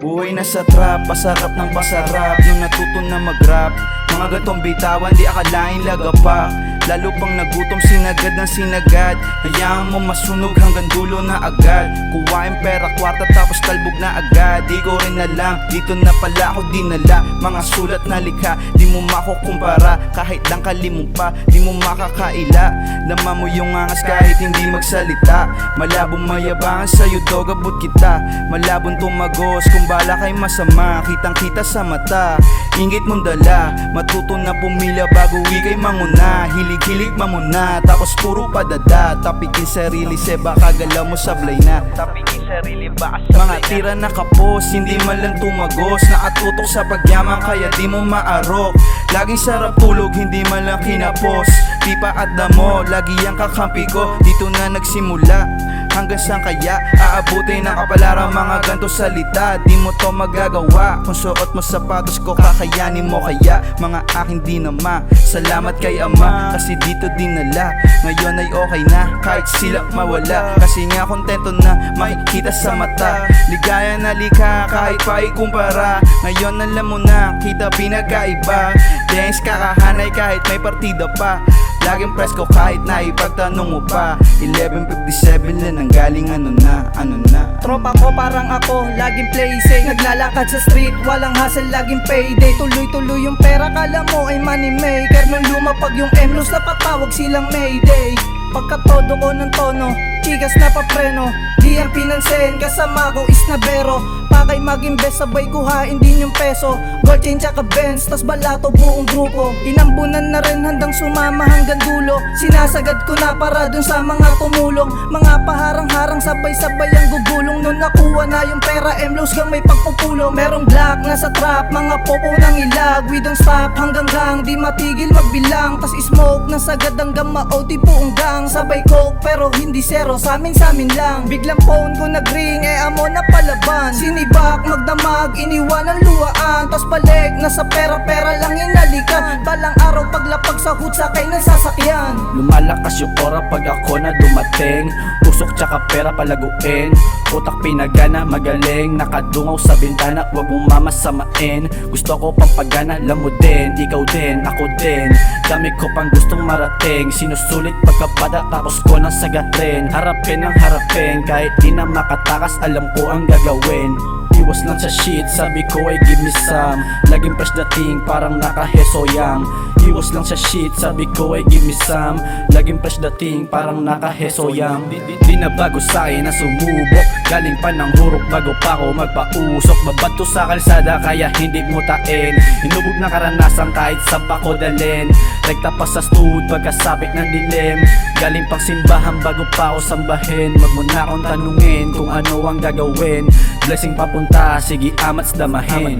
Buhay na sa trap, pasarap ng pasarap. Nung natuto na mag-rap, mga gatong bitawan di akalain laga pa. Lalo pang nagutom sinagad ng sinagad. Hayaan mo masunog hanggang dulo na agad. Kuwain pera kwarta tapos talbog na agad. Di ko rin alam, dito na pala ako dinala. Mga sulat na likha, di mo makukumpara. Kahit lang kalimong pa, di mo makakaila. Laman mo yung angas kahit hindi magsalita. Malabong mayabangan sa'yo dog, abot kita. Malabong tumagos kung bala kay masama. Kitang kita sa mata, ingit mong dala. Matuto na pumila bago ikay manguna. Hilig-hilig mamuna, tapos puro padada. Tapikin sarili, se baka galaw mo sablay na. Tapikin sarili, baka sablay na. Mga tira na kapos, hindi man lang tumagos. Nakatutok sa pagyaman, kaya di mo maarok. Laging sarap tulog, hindi man lang kinapos. Pipa at damo, lagi ang kakampi ko. Dito na nagsimula, hanggang saan kaya aabutin ng kapalaran mga ganto salita. Di mo to magagawa, kung suot mo sapatos ko kakayanin mo kaya. Mga aking dinama, salamat kay Ama, kasi dito dinala. Ngayon ay okay na, kahit sila mawala. Kasi nga kontento na makikita sa mata. Ligaya na likha, kahit pa ikumpara. Ngayon alam mo na, kita pinagkaiba. Dance kakahanay kahit may partida pa. Laging presko kahit na ipagtanong mo pa. 11:57 na nanggaling ano na. Tropa ko parang ako, laging play safe. Naglalakad sa street, walang hassle, laging payday. Tuloy-tuloy yung pera, kala mo ay money maker. Nung lumapag yung Emlos, napatawag silang Mayday. Pagkatodo ko ng tono, chikas na papreno. Di ang pinansin, kasama ko is na bero. Pakay mag-invest, sabay kuhain din yung peso. Gold chain tsaka Benz, tas balato buong grupo. Inambunan na rin handang sumama hanggang dulo. Sinasagad ko na para dun sa mga tumulong. Mga paharang-harang, sabay-sabay ang gugulong. Nung nakuha na yung pera, Emlos gang may pagpupulong. Merong black na sa trap, mga popo ng ilag. We don't stop hanggang gang, di matigil magbilang. Tas smoke na sagad hanggang ma-OT buong gang. Sabay coke pero hindi zero, samin lang. Biglang phone ko nag-ring, amo na palaban. Sinibak, magdamag, iniwan ang luhaan. Tas balik, nasa pera-pera lang inalikan. Balang araw paglapag sa hood, sakay ng sasakyan. Lumalakas yung aura pag ako na dumating. Usok tsaka pera palaguin. Utak pinagana, magaling. Nakadungaw sa bintana, wag mong mamasamain. Gusto ko pampagana, alam mo din. Ikaw din, ako din. Dami ko pang gustong marating. Sinusulit pagkabata, tapos ko nang sagarin. Harapin ang harapin, kahit di na makatakas, alam ko ang gagawin. Iwas lang sa shit, sabi ko ay give me some. Laging fresh dating, parang nakahesoyang. Iwas lang sa shit, sabi ko ay give me some. Laging fresh dating, parang nakahesoyang. Di na bago sa'kin na sumubok. Galing pa ng hurok bago pa ako magpausok. Babato sa kalsada kaya hindi mutain. Hinubog na karanasan kahit saan pa ko dalhin. Rekta pa sa stud pagkasapit ng dilim. Galing pang simbahan bago pa ako sambahin. Wag mo na akong tanungin kung ano ang gagawin. Blessing papunta, sige amats damahin.